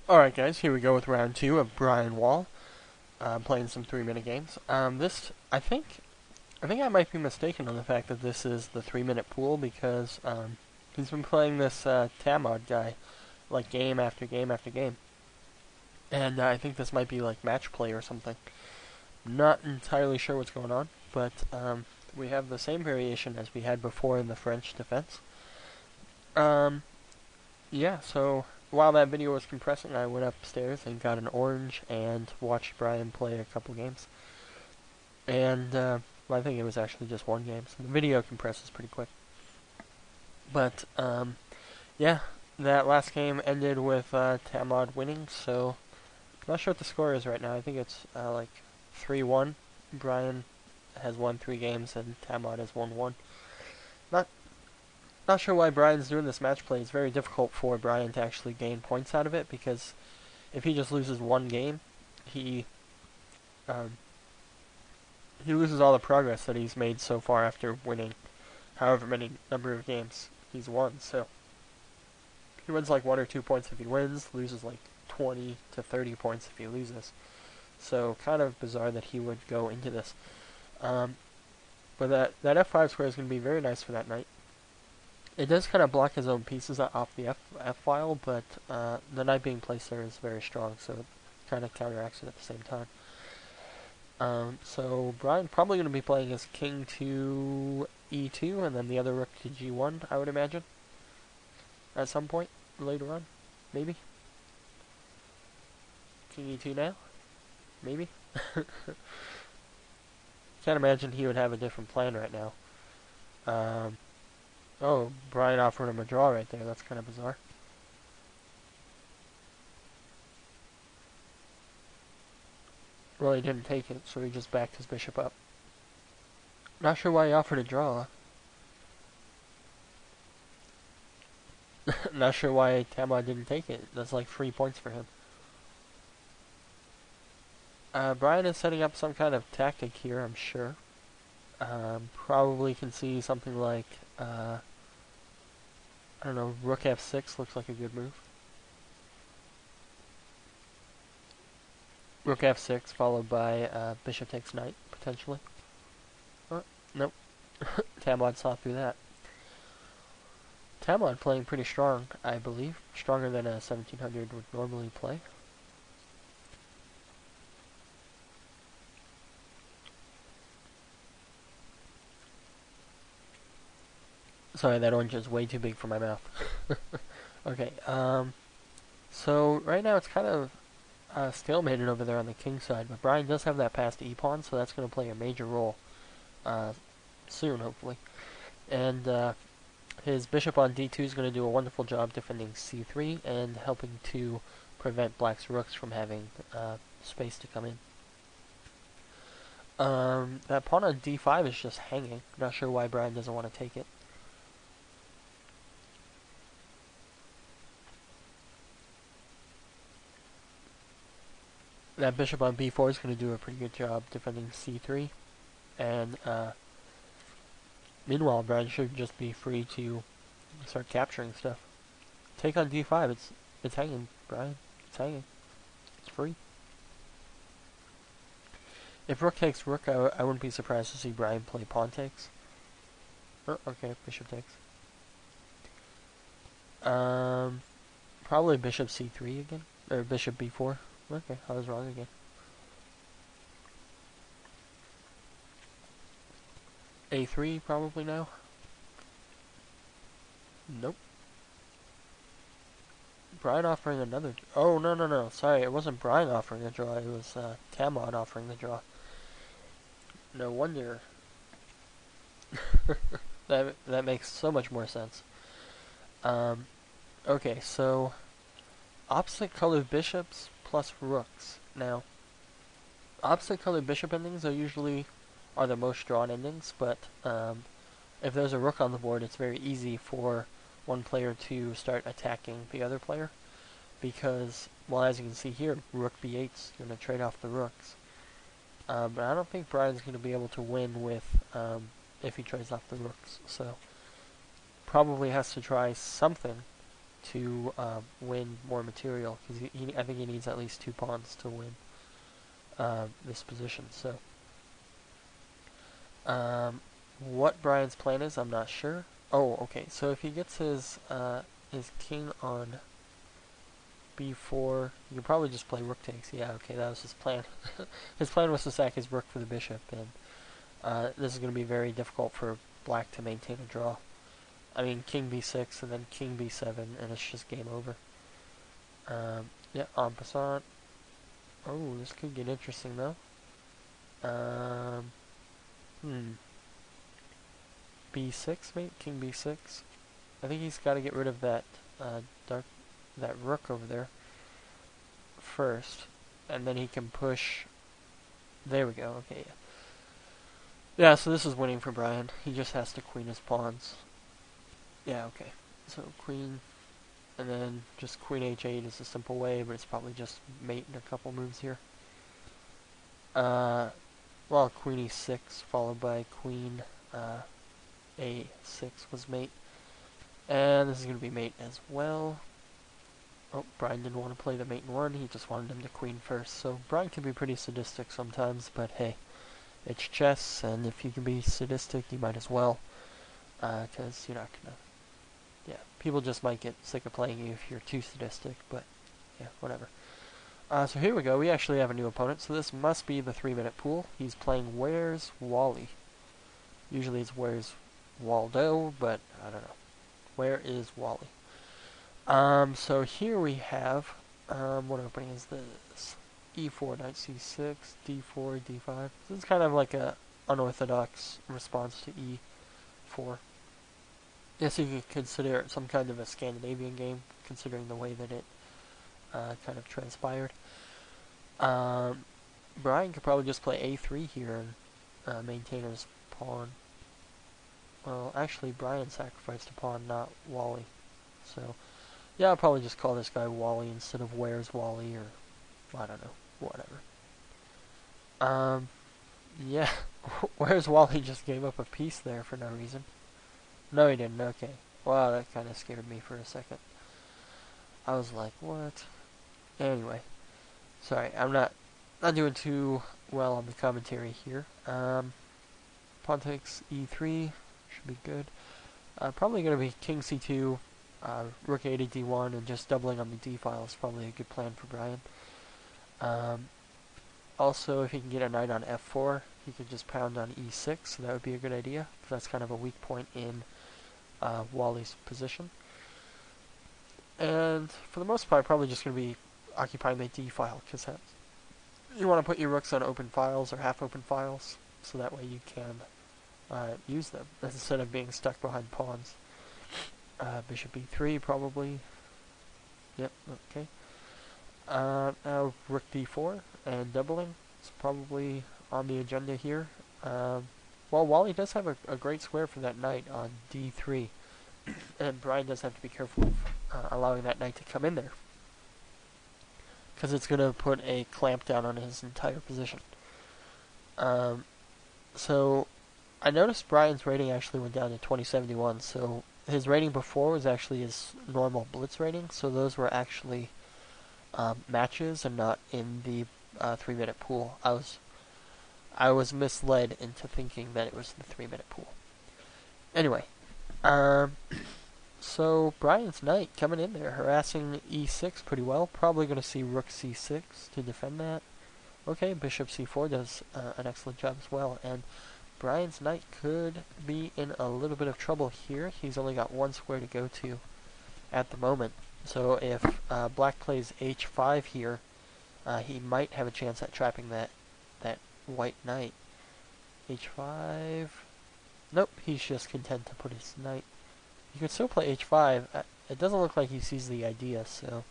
Alright guys, here we go with round 2 of Brian Wall, playing some 3-minute games. I think I might be mistaken on the fact that this is the 3-minute pool because, he's been playing this, Tamod guy, like game after game after game. And I think this might be like match play or something. Not entirely sure what's going on, but, we have the same variation as we had before in the French defense. Um, Yeah, so while that video was compressing, I went upstairs and got an orange and watched Brian play a couple games. And well, I think it was actually just one game, so the video compresses pretty quick. But yeah, that last game ended with Tamod winning, so I'm not sure what the score is right now. I think it's like 3-1. Brian has won 3 games and Tamod has won one. Not Not sure why Brian's doing this match play. It's very difficult for Brian to actually gain points out of it because if he just loses one game, he um, he loses all the progress that he's made so far after winning however many number of games he's won. So he wins like 1 or 2 points if he wins, loses like 20 to 30 points if he loses. So kind of bizarre that he would go into this. Um, but that F5 square is going to be very nice for that knight. It does kind of block his own pieces off the F file, but the knight being placed there is very strong, so it kind of counteracts it at the same time. So Brian probably going to be playing his king to e2, and then the other rook to g1, I would imagine, at some point later on, maybe. King e2 now, maybe. Can't imagine he would have a different plan right now. Oh, Brian offered him a draw right there. That's kind of bizarre. Well, he didn't take it, so he just backed his bishop up. Not sure why he offered a draw. Not sure why Tamad didn't take it. That's like 3 points for him. Brian is setting up some kind of tactic here, I'm sure. Probably can see something like, I don't know, rook f6 looks like a good move. Rook f6 followed by bishop takes knight, potentially. Oh, nope. Tamad saw through that. Tamad playing pretty strong, I believe. Stronger than a 1700 would normally play. Sorry, that orange is way too big for my mouth. Okay, so right now it's kind of stalemated over there on the king side, but Brian does have that passed e-pawn, so that's going to play a major role soon, hopefully. And his bishop on d2 is going to do a wonderful job defending c3 and helping to prevent black's rooks from having space to come in. That pawn on d5 is just hanging. Not sure why Brian doesn't want to take it. That bishop on b4 is going to do a pretty good job defending c3. And meanwhile, Brian should just be free to start capturing stuff. Take on d5. It's hanging, Brian. It's hanging. It's free. If rook takes rook, I wouldn't be surprised to see Brian play pawn takes. Oh, okay, bishop takes. Probably bishop c3 again, or bishop b4. Okay, I was wrong again. A3 probably now. Nope. Brian offering another. Oh, no. Sorry, it wasn't Brian offering the draw. It was Tamad offering the draw. No wonder. that makes so much more sense. Okay, so opposite colored bishops plus rooks. Now, opposite colored bishop endings are the most drawn endings, but if there's a rook on the board, it's very easy for one player to start attacking the other player, because, well, as you can see here, rook b8's going to trade off the rooks. But I don't think Brian's going to be able to win with if he trades off the rooks, so probably has to try something to win more material, because I think he needs at least 2 pawns to win this position. So, what Brian's plan is, I'm not sure. Oh, okay. So if he gets his king on b4, you can probably just play rook takes. Yeah, okay, that was his plan. His plan was to sack his rook for the bishop, and this is going to be very difficult for black to maintain a draw. I mean, king b6 and then king b7, and it's just game over. Yeah, en passant. Oh, this could get interesting, though. B6, maybe? King b6. I think he's got to get rid of that that rook over there first, and then he can push. There we go. Okay. Yeah, so this is winning for Brian. He just has to queen his pawns. Yeah, okay. So queen, and then just queen h8 is a simple way, but it's probably just mate in a couple moves here. Well, queen e6 followed by queen a6 was mate. And this is going to be mate as well. Oh, Brian didn't want to play the mate in one, he just wanted him to queen first. So Brian can be pretty sadistic sometimes, but hey, it's chess, and if you can be sadistic, you might as well. Because you're not going to... Yeah, people just might get sick of playing you if you're too sadistic, but yeah, whatever. So here we go, we actually have a new opponent, so this must be the 3-minute pool. He's playing Where's Wally? Usually it's Where's Waldo, but I don't know. Where is Wally? So here we have, what opening is this? E4, knight c6, d4, d5. This is kind of like a unorthodox response to e4. Yes, you could consider it some kind of a Scandinavian game, considering the way that it kind of transpired. Brian could probably just play a3 here and maintain his pawn. Well, actually, Brian sacrificed a pawn, not Wally. So, yeah, I'll probably just call this guy Wally instead of Where's Wally, or I don't know, whatever. Yeah, Where's Wally just gave up a piece there for no reason. No, he didn't. Okay. Wow, that kind of scared me for a second. I was like, what? Anyway, sorry, I'm not doing too well on the commentary here. Pawn takes e3 should be good. Probably going to be king c2, rook a to d1, and just doubling on the d file is probably a good plan for Brian. Also, if he can get a knight on f4, he could just pound on e6, so that would be a good idea, because that's kind of a weak point in Wally's position. And for the most part, probably just going to be occupying the d file, because you want to put your rooks on open files or half open files, so that way you can use them instead of being stuck behind pawns. Bishop e3 probably. Yep, okay. Now rook d4 and doubling is probably on the agenda here. Well, Wally does have a great square for that knight on d3, and Brian does have to be careful of allowing that knight to come in there, because it's going to put a clamp down on his entire position. So I noticed Brian's rating actually went down to 2071, so his rating before was actually his normal blitz rating, so those were actually matches and not in the 3-minute pool. I was misled into thinking that it was the 3-minute pool. Anyway, so Brian's knight coming in there, harassing e6 pretty well. Probably going to see rook c6 to defend that. Okay, bishop c4 does an excellent job as well, and Brian's knight could be in a little bit of trouble here. He's only got one square to go to at the moment. So if black plays h5 here, he might have a chance at trapping that white knight. h5... Nope, he's just content to put his knight. He could still play h5. It doesn't look like he sees the idea, so...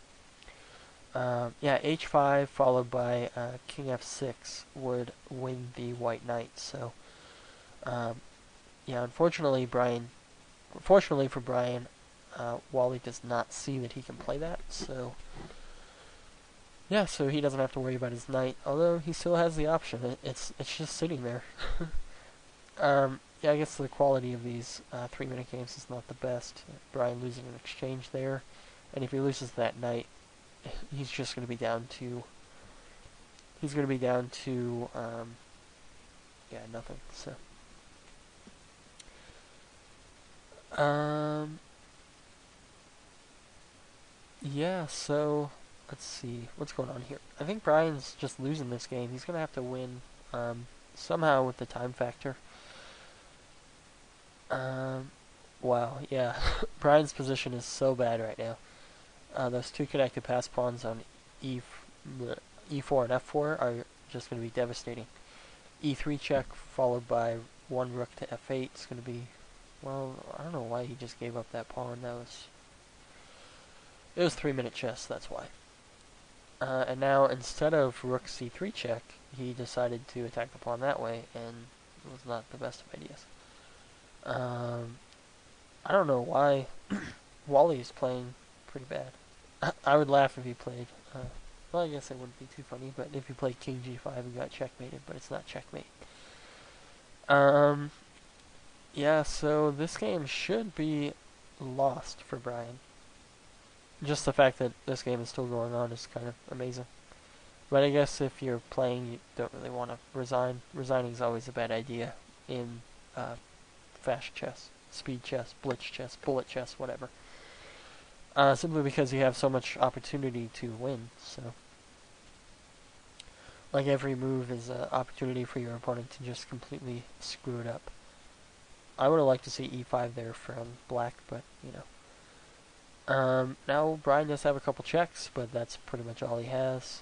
yeah, h5 followed by king f6 would win the white knight, so... yeah, fortunately for Brian, Wally does not see that he can play that, so... Yeah, so he doesn't have to worry about his knight, although he still has the option. It's just sitting there. Yeah, I guess the quality of these 3-minute games is not the best. Brian losing an exchange there, And if he loses that night, he's just going to be down to... He's going to be down to, yeah, nothing, so... Yeah, so... Let's see, what's going on here? I think Brian's just losing this game. He's going to have to win, somehow with the time factor. Wow, yeah. Brian's position is so bad right now. Those two connected pass pawns on E4 and F4 are just going to be devastating. E3 check followed by one rook to F8 is going to be... Well, I don't know why he just gave up that pawn. It was 3-minute chess, that's why. And now, instead of rook c3 check, he decided to attack the pawn that way, and it was not the best of ideas. I don't know why Wally's playing pretty bad. I would laugh if he played, well, I guess it wouldn't be too funny, but if he played king g5 and got checkmated, but it's not checkmate. Yeah, so this game should be lost for Brian. Just the fact that this game is still going on is kind of amazing. But I guess if you're playing, you don't really want to resign. Resigning is always a bad idea in fast chess, speed chess, blitz chess, bullet chess, whatever. Simply because you have so much opportunity to win, so... Like every move is an opportunity for your opponent to just completely screw it up. I would have liked to see e5 there from black, but, you know. Now Brian does have a couple checks, but that's pretty much all he has.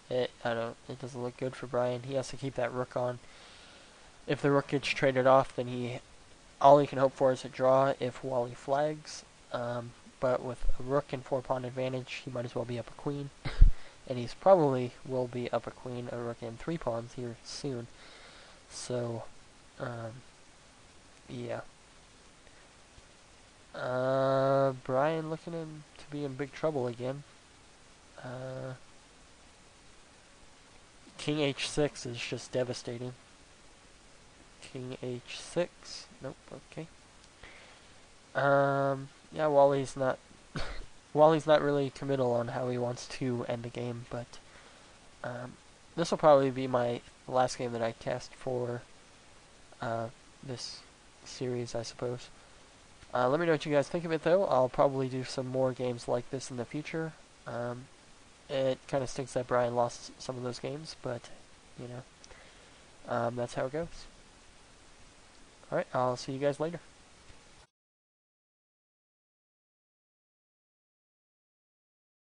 It doesn't look good for Brian. He has to keep that rook on. If the rook gets traded off, then all he can hope for is a draw if Wally flags. But with a rook and 4-pawn advantage, he might as well be up a queen. And he's probably will be up a queen, a rook, and 3 pawns here soon. So, yeah. Brian looking to be in big trouble again. King h6 is just devastating. King h6. Nope, okay. Yeah, Wally's not really committal on how he wants to end the game, but this will probably be my last game that I cast for this series, I suppose. Let me know what you guys think of it, though. I'll probably do some more games like this in the future. It kind of stinks that Brian lost some of those games, but, you know, that's how it goes. Alright, I'll see you guys later.